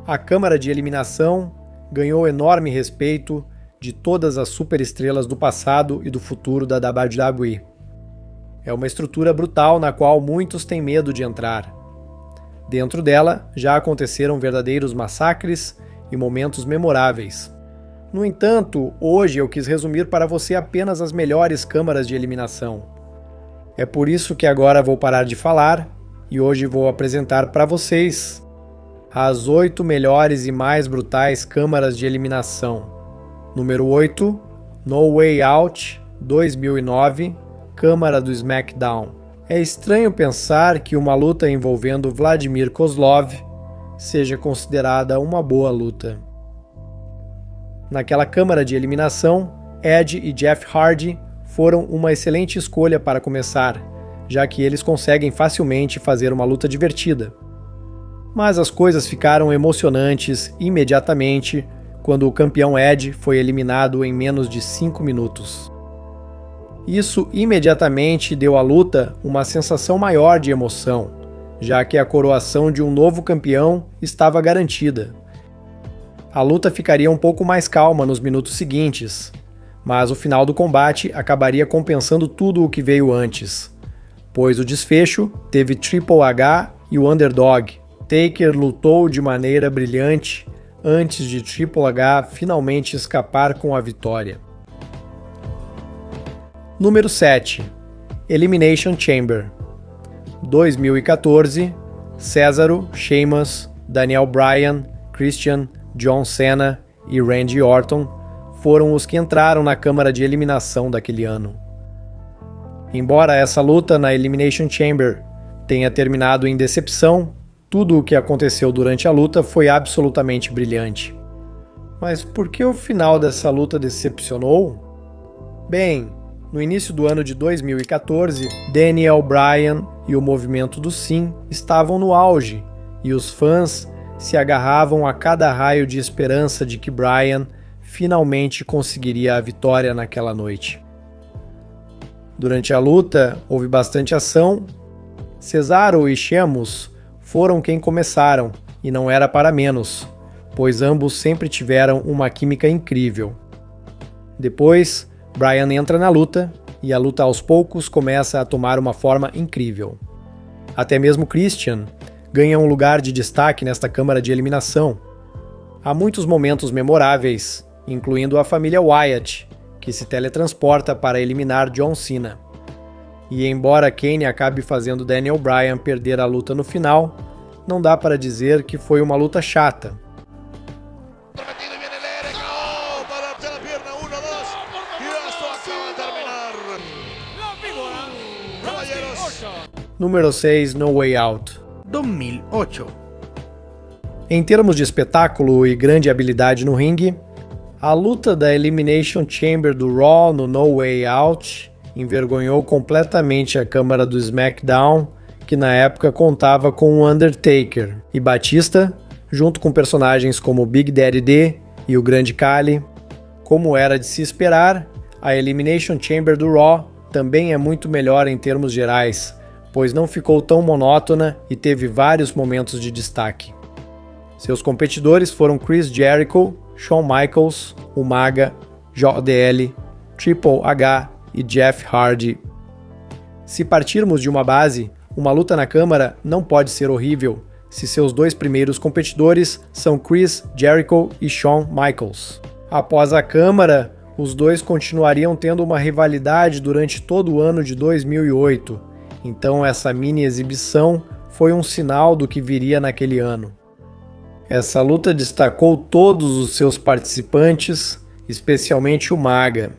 A câmara de eliminação ganhou enorme respeito de todas as superestrelas do passado e do futuro da WWE. É uma estrutura brutal na qual muitos têm medo de entrar. Dentro dela já aconteceram verdadeiros massacres e momentos memoráveis. No entanto, hoje eu quis resumir para você apenas as melhores câmaras de eliminação. É por isso que agora vou parar de falar e hoje vou apresentar para vocês as 8 melhores e mais brutais câmaras de eliminação. Número 8, No Way Out, 2009, Câmara do SmackDown. É estranho pensar que uma luta envolvendo Vladimir Kozlov seja considerada uma boa luta. Naquela câmara de eliminação, Edge e Jeff Hardy foram uma excelente escolha para começar, já que eles conseguem facilmente fazer uma luta divertida. Mas as coisas ficaram emocionantes imediatamente quando o campeão Edge foi eliminado em menos de 5 minutos. Isso imediatamente deu à luta uma sensação maior de emoção, já que a coroação de um novo campeão estava garantida. A luta ficaria um pouco mais calma nos minutos seguintes, mas o final do combate acabaria compensando tudo o que veio antes, pois o desfecho teve Triple H e o Underdog. Taker lutou de maneira brilhante antes de Triple H finalmente escapar com a vitória. Número 7. Elimination Chamber. 2014, Cesaro, Sheamus, Daniel Bryan, Christian, John Cena e Randy Orton foram os que entraram na câmara de eliminação daquele ano. Embora essa luta na Elimination Chamber tenha terminado em decepção, tudo o que aconteceu durante a luta foi absolutamente brilhante. Mas por que o final dessa luta decepcionou? Bem, no início do ano de 2014, Daniel Bryan e o movimento do Sim estavam no auge, e os fãs se agarravam a cada raio de esperança de que Bryan finalmente conseguiria a vitória naquela noite. Durante a luta, houve bastante ação. Cesaro e Sheamus foram quem começaram, e não era para menos, pois ambos sempre tiveram uma química incrível. Depois, Bryan entra na luta, e a luta aos poucos começa a tomar uma forma incrível. Até mesmo Christian ganha um lugar de destaque nesta câmara de eliminação. Há muitos momentos memoráveis, incluindo a família Wyatt, que se teletransporta para eliminar John Cena. E embora Kane acabe fazendo Daniel Bryan perder a luta no final, não dá para dizer que foi uma luta chata. Número 6, No Way Out. 2008. Em termos de espetáculo e grande habilidade no ringue, a luta da Elimination Chamber do Raw no No Way Out envergonhou completamente a câmara do SmackDown, que na época contava com o Undertaker e Batista, junto com personagens como Big Daddy D e o Grande Khali. Como era de se esperar, a Elimination Chamber do Raw também é muito melhor em termos gerais, pois não ficou tão monótona e teve vários momentos de destaque. Seus competidores foram Chris Jericho, Shawn Michaels, Umaga, JDL, Triple H e Jeff Hardy. Se partirmos de uma base, uma luta na câmara não pode ser horrível se seus dois primeiros competidores são Chris Jericho e Shawn Michaels. Após a câmara, os dois continuariam tendo uma rivalidade durante todo o ano de 2008, então essa mini exibição foi um sinal do que viria naquele ano. Essa luta destacou todos os seus participantes, especialmente o Umaga.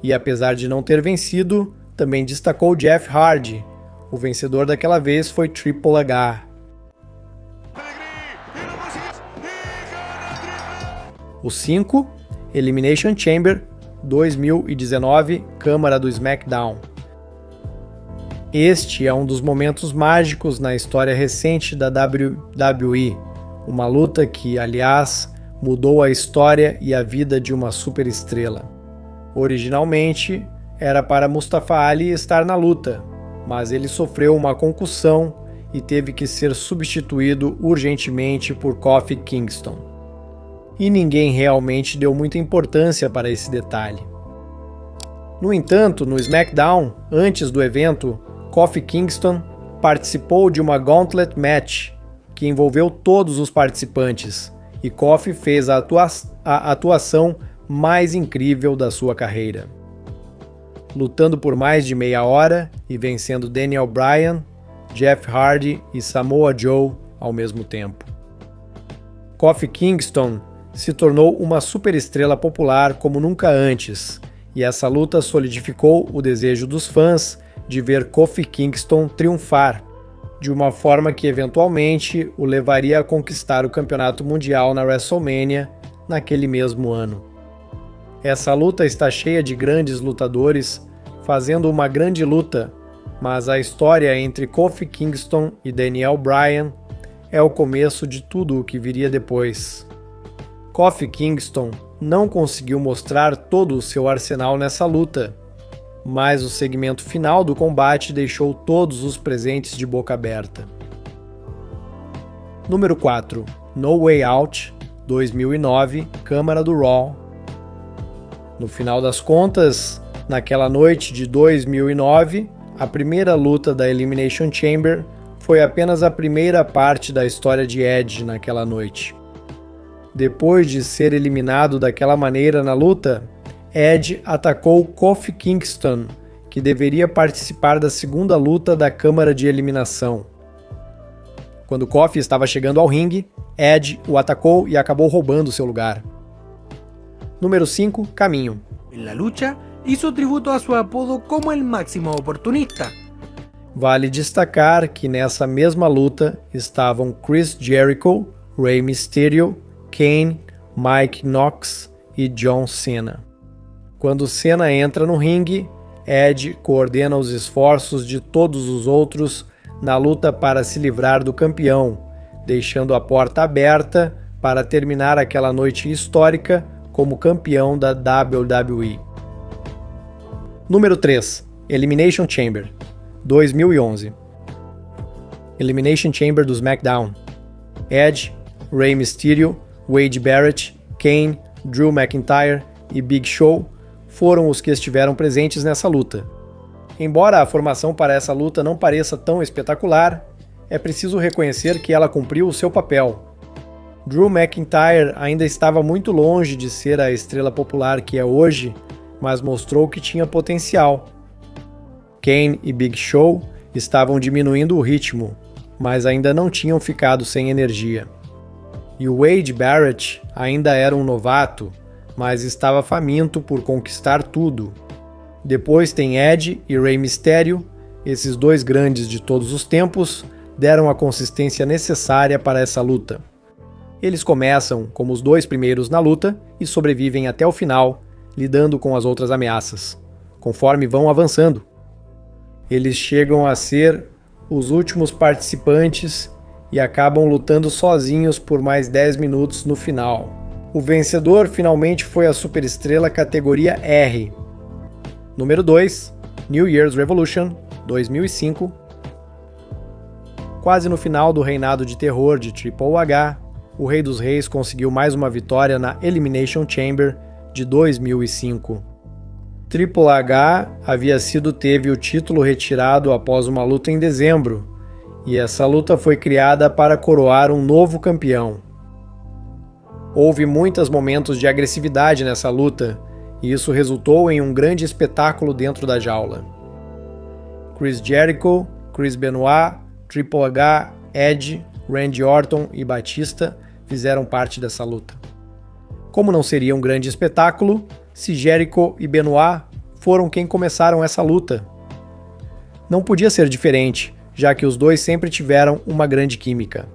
E apesar de não ter vencido, também destacou Jeff Hardy. O vencedor daquela vez foi Triple H. O 5, Elimination Chamber, 2019, Câmara do SmackDown. Este é um dos momentos mágicos na história recente da WWE, uma luta que, aliás, mudou a história e a vida de uma superestrela. Originalmente, era para Mustafa Ali estar na luta, mas ele sofreu uma concussão e teve que ser substituído urgentemente por Kofi Kingston. E ninguém realmente deu muita importância para esse detalhe. No entanto, no SmackDown, antes do evento, Kofi Kingston participou de uma Gauntlet Match que envolveu todos os participantes, e Kofi fez a atuação mais incrível da sua carreira. Lutando por mais de meia hora e vencendo Daniel Bryan, Jeff Hardy e Samoa Joe ao mesmo tempo. Kofi Kingston se tornou uma superestrela popular como nunca antes, e essa luta solidificou o desejo dos fãs de ver Kofi Kingston triunfar, de uma forma que eventualmente o levaria a conquistar o campeonato mundial na WrestleMania naquele mesmo ano. Essa luta está cheia de grandes lutadores fazendo uma grande luta, mas a história entre Kofi Kingston e Daniel Bryan é o começo de tudo o que viria depois. Kofi Kingston não conseguiu mostrar todo o seu arsenal nessa luta, mas o segmento final do combate deixou todos os presentes de boca aberta. Número 4. No Way Out, 2009, Câmara do Raw. No final das contas, naquela noite de 2009, a primeira luta da Elimination Chamber foi apenas a primeira parte da história de Edge naquela noite. Depois de ser eliminado daquela maneira na luta, Edge atacou Kofi Kingston, que deveria participar da segunda luta da Câmara de Eliminação. Quando Kofi estava chegando ao ringue, Edge o atacou e acabou roubando seu lugar. Número 5, Caminho. En la lucha, hizo tributo a su apodo como el máximo oportunista. Vale destacar que nessa mesma luta estavam Chris Jericho, Rey Mysterio, Kane, Mike Knox e John Cena. Quando Cena entra no ringue, Edge coordena os esforços de todos os outros na luta para se livrar do campeão, deixando a porta aberta para terminar aquela noite histórica como campeão da WWE. Número 3. Elimination Chamber, 2011. Elimination Chamber do SmackDown. Edge, Rey Mysterio, Wade Barrett, Kane, Drew McIntyre e Big Show foram os que estiveram presentes nessa luta. Embora a formação para essa luta não pareça tão espetacular, é preciso reconhecer que ela cumpriu o seu papel. Drew McIntyre ainda estava muito longe de ser a estrela popular que é hoje, mas mostrou que tinha potencial. Kane e Big Show estavam diminuindo o ritmo, mas ainda não tinham ficado sem energia. E o Wade Barrett ainda era um novato, mas estava faminto por conquistar tudo. Depois tem Edge e Rey Mysterio, esses dois grandes de todos os tempos, deram a consistência necessária para essa luta. Eles começam como os dois primeiros na luta e sobrevivem até o final, lidando com as outras ameaças, conforme vão avançando. Eles chegam a ser os últimos participantes e acabam lutando sozinhos por mais 10 minutos no final. O vencedor finalmente foi a superestrela categoria R. Número 2, New Year's Revolution, 2005. Quase no final do reinado de terror de Triple H, o Rei dos Reis conseguiu mais uma vitória na Elimination Chamber de 2005. Triple H teve o título retirado após uma luta em dezembro, e essa luta foi criada para coroar um novo campeão. Houve muitos momentos de agressividade nessa luta, e isso resultou em um grande espetáculo dentro da jaula. Chris Jericho, Chris Benoit, Triple H, Edge, Randy Orton e Batista fizeram parte dessa luta. Como não seria um grande espetáculo se Jericho e Benoit foram quem começaram essa luta? Não podia ser diferente, já que os dois sempre tiveram uma grande química.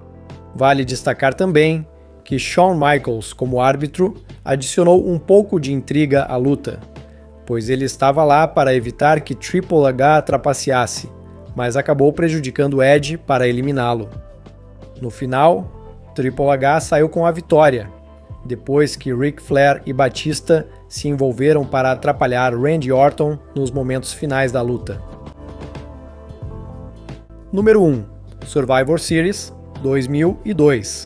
Vale destacar também que Shawn Michaels, como árbitro, adicionou um pouco de intriga à luta, pois ele estava lá para evitar que Triple H trapaceasse, mas acabou prejudicando Edge para eliminá-lo. No final, Triple H saiu com a vitória, depois que Ric Flair e Batista se envolveram para atrapalhar Randy Orton nos momentos finais da luta. Número 1. Survivor Series 2002.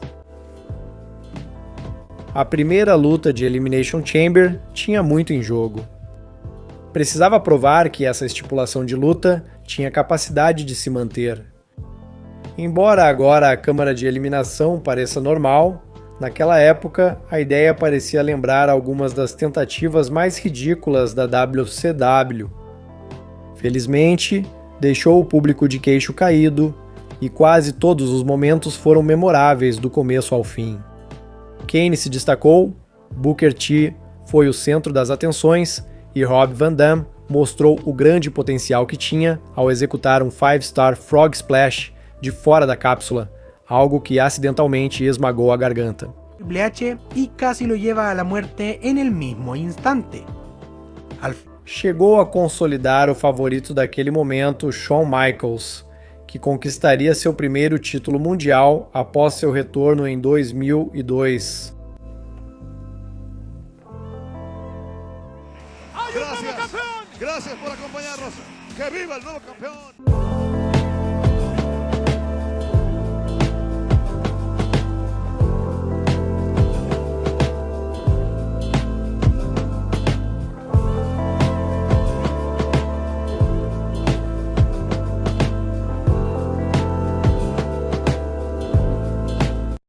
A primeira luta de Elimination Chamber tinha muito em jogo. Precisava provar que essa estipulação de luta tinha capacidade de se manter. Embora agora a câmara de eliminação pareça normal, naquela época a ideia parecia lembrar algumas das tentativas mais ridículas da WCW. Felizmente, deixou o público de queixo caído e quase todos os momentos foram memoráveis do começo ao fim. Kane se destacou, Booker T foi o centro das atenções e Rob Van Dam mostrou o grande potencial que tinha ao executar um 5-star Frog Splash de fora da cápsula, algo que acidentalmente esmagou a garganta. Triple H y casi lo lleva a la muerte en el mismo instante. Chegou a consolidar o favorito daquele momento, Shawn Michaels, que conquistaria seu primeiro título mundial após seu retorno em 2002. Gracias por acompañarnos. ¡Que viva el nuevo campeón!